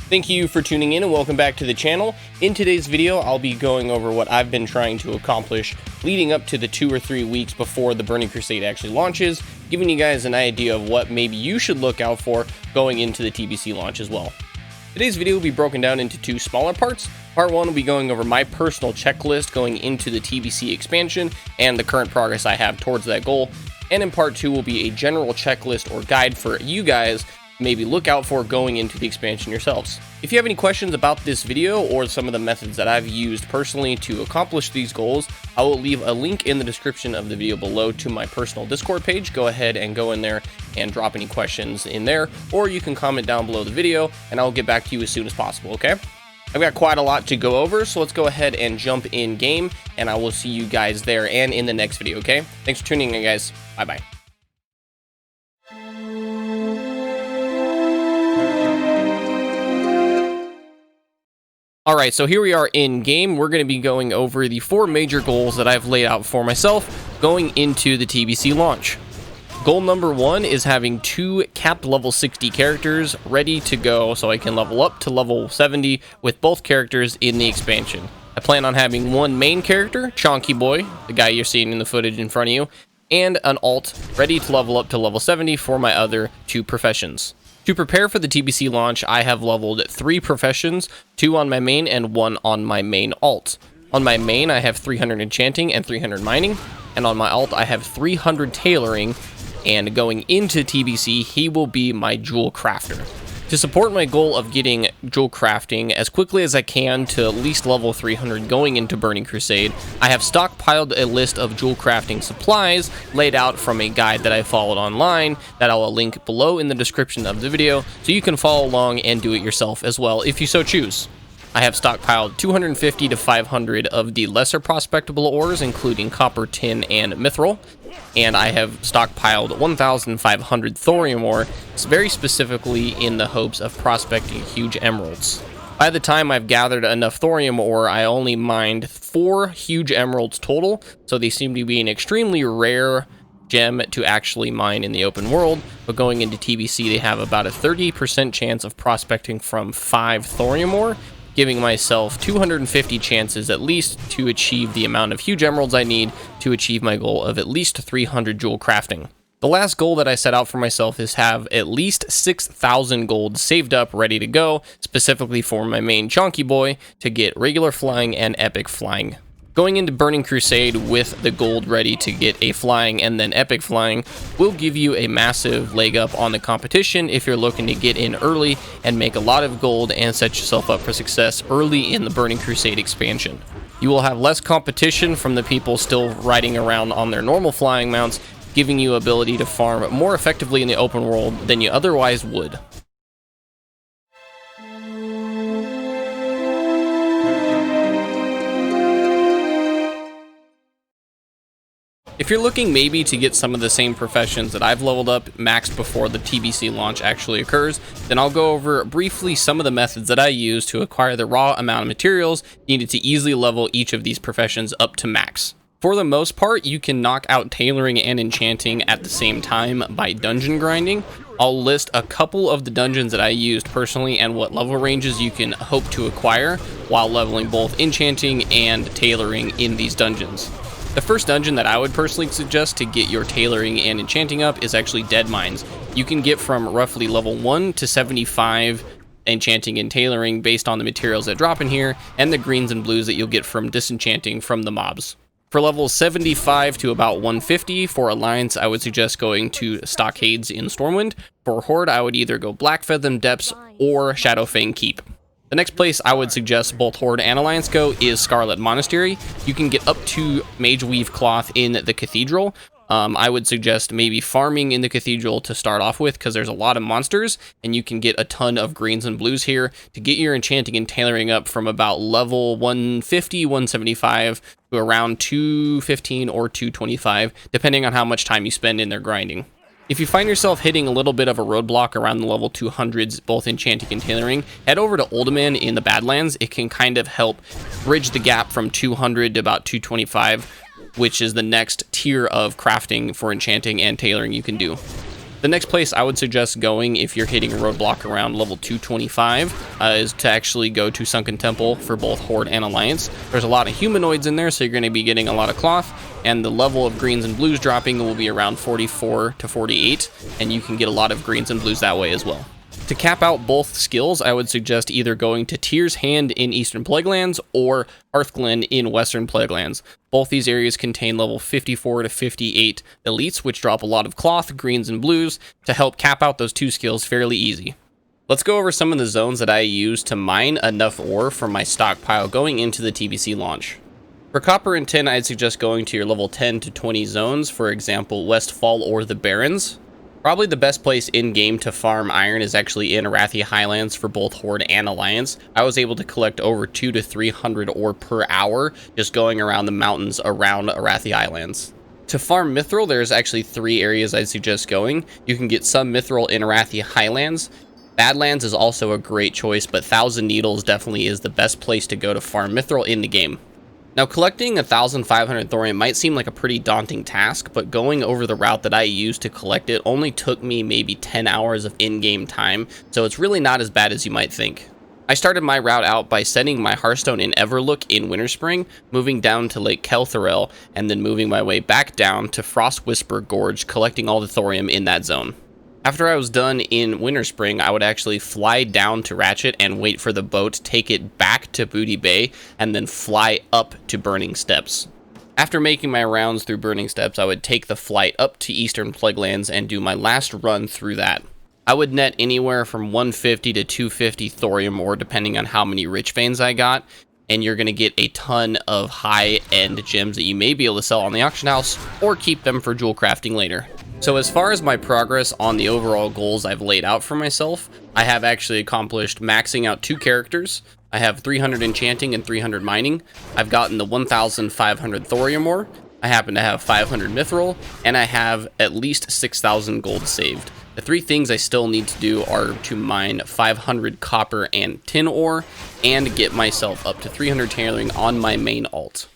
Thank you for tuning in and welcome back to the channel. In today's video, I'll be going over what I've been trying to accomplish leading up to the 2 or 3 weeks before the Burning Crusade actually launches, giving you guys an idea of what maybe you should look out for going into the TBC launch as well. Today's video will be broken down into 2 smaller parts. Part 1 will be going over my personal checklist going into the TBC expansion and the current progress I have towards that goal. And in part 2 will be a general checklist or guide for you guys maybe look out for going into the expansion yourselves. If you have any questions about this video or some of the methods that I've used personally to accomplish these goals, I will leave a link in the description of the video below to my personal Discord page. Go ahead and go in there and drop any questions in there, or you can comment down below the video and I'll get back to you as soon as possible, okay? I've got quite a lot to go over, so let's go ahead and jump in game, and I will see you guys there and in the next video, okay? Thanks for tuning in, guys. Bye-bye. Alright, so here we are in game. We're going to be going over the 4 major goals that I've laid out for myself going into the TBC launch. Goal number 1 is having 2 capped level 60 characters ready to go so I can level up to level 70 with both characters in the expansion. I plan on having 1 main character, Chonky Boy, the guy you're seeing in the footage in front of you, and an alt ready to level up to level 70 for my other 2 professions. To prepare for the TBC launch, I have leveled 3 professions, 2 on my main and 1 on my main alt. On my main, I have 300 enchanting and 300 mining, and on my alt, I have 300 tailoring, and going into TBC, he will be my jewel crafter. To support my goal of getting jewel crafting as quickly as I can to at least level 300 going into Burning Crusade, I have stockpiled a list of jewel crafting supplies laid out from a guide that I followed online that I will link below in the description of the video so you can follow along and do it yourself as well if you so choose. I have stockpiled 250 to 500 of the lesser prospectable ores, including copper, tin, and mithril, and I have stockpiled 1,500 thorium ore, very specifically in the hopes of prospecting huge emeralds. By the time I've gathered enough thorium ore, I only mined 4 huge emeralds total, so they seem to be an extremely rare gem to actually mine in the open world, but going into TBC they have about a 30% chance of prospecting from 5 thorium ore, giving myself 250 chances at least to achieve the amount of huge emeralds I need to achieve my goal of at least 300 jewel crafting. The last goal that I set out for myself is have at least 6,000 gold saved up ready to go, specifically for my main Chonky Boy to get regular flying and epic flying. Going into Burning Crusade with the gold ready to get a flying and then epic flying will give you a massive leg up on the competition if you're looking to get in early and make a lot of gold and set yourself up for success early in the Burning Crusade expansion. You will have less competition from the people still riding around on their normal flying mounts, giving you ability to farm more effectively in the open world than you otherwise would. If you're looking maybe to get some of the same professions that I've leveled up maxed before the TBC launch actually occurs, then I'll go over briefly some of the methods that I use to acquire the raw amount of materials needed to easily level each of these professions up to max. For the most part, you can knock out tailoring and enchanting at the same time by dungeon grinding. I'll list a couple of the dungeons that I used personally and what level ranges you can hope to acquire while leveling both enchanting and tailoring in these dungeons. The first dungeon that I would personally suggest to get your tailoring and enchanting up is actually Dead Mines. You can get from roughly level 1 to 75 enchanting and tailoring based on the materials that drop in here and the greens and blues that you'll get from disenchanting from the mobs. For levels 75 to about 150 for Alliance, I would suggest going to Stockades in Stormwind. For Horde, I would either go Blackfathom Depths or Shadowfang Keep. The next place I would suggest both Horde and Alliance go is Scarlet Monastery. You can get up to Mage Weave Cloth in the Cathedral. I would suggest maybe farming in the Cathedral to start off with because there's a lot of monsters and you can get a ton of greens and blues here to get your enchanting and tailoring up from about level 150, 175 to around 215 or 225, depending on how much time you spend in there grinding. If you find yourself hitting a little bit of a roadblock around the level 200s, both enchanting and tailoring, head over to Uldaman in the Badlands. It can kind of help bridge the gap from 200 to about 225, which is the next tier of crafting for enchanting and tailoring you can do. The next place I would suggest going if you're hitting a roadblock around level 225 is to actually go to Sunken Temple for both Horde and Alliance. There's a lot of humanoids in there, so you're going to be getting a lot of cloth, and the level of greens and blues dropping will be around 44 to 48, and you can get a lot of greens and blues that way as well. To cap out both skills, I would suggest either going to Tyr's Hand in Eastern Plaguelands or Hearthglen in Western Plaguelands. Both these areas contain level 54 to 58 elites, which drop a lot of cloth, greens, and blues to help cap out those two skills fairly easy. Let's go over some of the zones that I use to mine enough ore from my stockpile going into the TBC launch. For copper and tin, I'd suggest going to your level 10 to 20 zones, for example, Westfall or the Barrens. Probably the best place in-game to farm iron is actually in Arathi Highlands for both Horde and Alliance. I was able to collect over 200 to 300 ore per hour just going around the mountains around Arathi Highlands. To farm mithril, there's actually 3 areas I'd suggest going. You can get some mithril in Arathi Highlands. Badlands is also a great choice, but Thousand Needles definitely is the best place to go to farm mithril in the game. Now, collecting 1,500 thorium might seem like a pretty daunting task, but going over the route that I used to collect it only took me maybe 10 hours of in-game time, so it's really not as bad as you might think. I started my route out by setting my Hearthstone in Everlook in Winterspring, moving down to Lake Kelthorel, and then moving my way back down to Frost Whisper Gorge, collecting all the thorium in that zone. After I was done in Winterspring, I would actually fly down to Ratchet and wait for the boat, take it back to Booty Bay, and then fly up to Burning Steps. After making my rounds through Burning Steps, I would take the flight up to Eastern Plaguelands and do my last run through that. I would net anywhere from 150 to 250 thorium ore, depending on how many rich veins I got, and you're going to get a ton of high-end gems that you may be able to sell on the auction house, or keep them for jewel crafting later. So as far as my progress on the overall goals I've laid out for myself, I have actually accomplished maxing out 2 characters. I have 300 enchanting and 300 mining. I've gotten the 1,500 thorium ore. I happen to have 500 mithril, and I have at least 6,000 gold saved. The 3 things I still need to do are to mine 500 copper and tin ore, and get myself up to 300 tailoring on my main alt.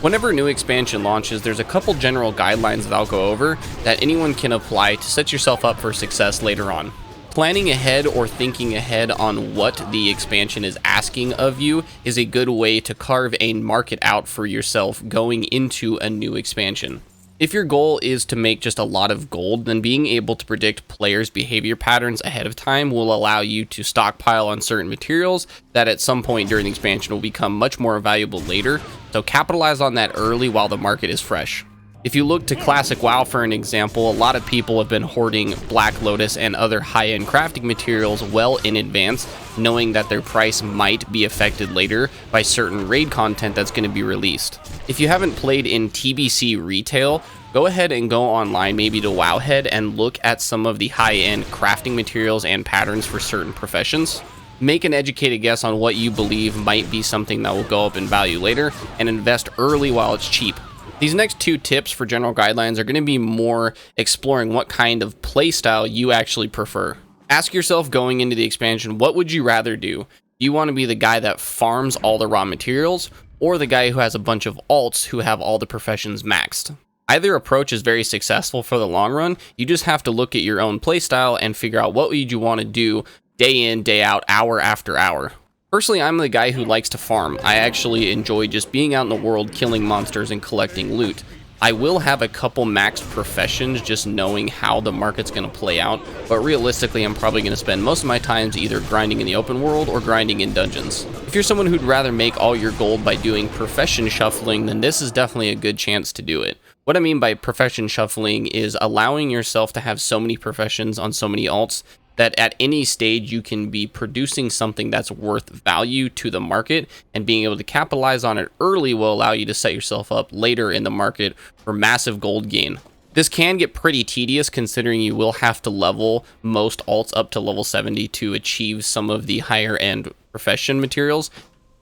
Whenever a new expansion launches, there's a couple general guidelines that I'll go over that anyone can apply to set yourself up for success later on. Planning ahead or thinking ahead on what the expansion is asking of you is a good way to carve a market out for yourself going into a new expansion. If your goal is to make just a lot of gold, then being able to predict players' behavior patterns ahead of time will allow you to stockpile on certain materials that at some point during the expansion will become much more valuable later, so capitalize on that early while the market is fresh. If you look to Classic WoW for an example, a lot of people have been hoarding Black Lotus and other high-end crafting materials well in advance, knowing that their price might be affected later by certain raid content that's going to be released. If you haven't played in TBC retail, go ahead and go online, maybe to Wowhead, and look at some of the high-end crafting materials and patterns for certain professions. Make an educated guess on what you believe might be something that will go up in value later, and invest early while it's cheap. These next 2 tips for general guidelines are going to be more exploring what kind of playstyle you actually prefer. Ask yourself going into the expansion, what would you rather do? Do you want to be the guy that farms all the raw materials, or the guy who has a bunch of alts who have all the professions maxed? Either approach is very successful for the long run. You just have to look at your own playstyle and figure out what would you want to do day in, day out, hour after hour. Personally, I'm the guy who likes to farm. I actually enjoy just being out in the world, killing monsters and collecting loot. I will have a couple maxed professions just knowing how the market's going to play out, but realistically I'm probably going to spend most of my times either grinding in the open world or grinding in dungeons. If you're someone who'd rather make all your gold by doing profession shuffling, then this is definitely a good chance to do it. What I mean by profession shuffling is allowing yourself to have so many professions on so many alts that at any stage you can be producing something that's worth value to the market, and being able to capitalize on it early will allow you to set yourself up later in the market for massive gold gain. This can get pretty tedious considering you will have to level most alts up to level 70 to achieve some of the higher end profession materials.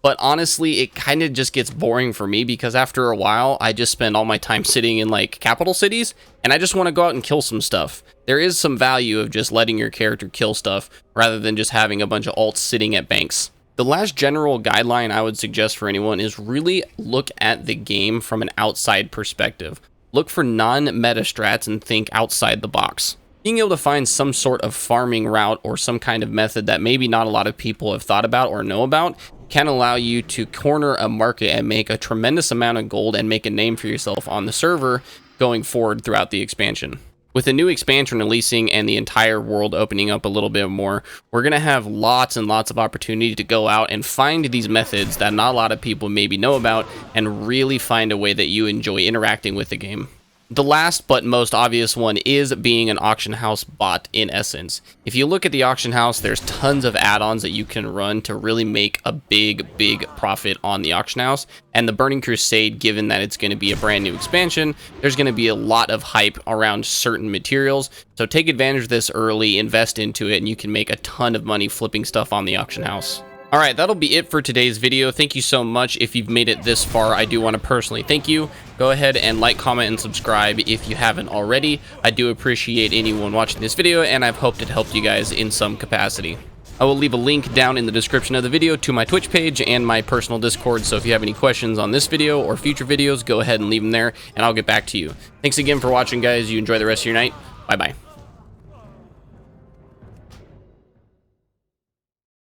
But honestly, it kind of just gets boring for me because after a while, I just spend all my time sitting in like capital cities and I just want to go out and kill some stuff. There is some value of just letting your character kill stuff rather than just having a bunch of alts sitting at banks. The last general guideline I would suggest for anyone is really look at the game from an outside perspective. Look for non-meta strats and think outside the box. Being able to find some sort of farming route or some kind of method that maybe not a lot of people have thought about or know about can allow you to corner a market and make a tremendous amount of gold and make a name for yourself on the server going forward throughout the expansion. With the new expansion releasing and the entire world opening up a little bit more, we're going to have lots and lots of opportunity to go out and find these methods that not a lot of people maybe know about and really find a way that you enjoy interacting with the game. The last but most obvious one is being an auction house bot in essence. If you look at the auction house, there's tons of add-ons that you can run to really make a big profit on the auction house. And the Burning Crusade, given that it's going to be a brand new expansion, there's going to be a lot of hype around certain materials. So take advantage of this early, invest into it, and you can make a ton of money flipping stuff on the auction house. Alright, that'll be it for today's video. Thank you so much. If you've made it this far, I do want to personally thank you. Go ahead and like, comment, and subscribe if you haven't already. I do appreciate anyone watching this video, and I've hoped it helped you guys in some capacity. I will leave a link down in the description of the video to my Twitch page and my personal Discord, so if you have any questions on this video or future videos, go ahead and leave them there, and I'll get back to you. Thanks again for watching, guys. You enjoy the rest of your night. Bye-bye.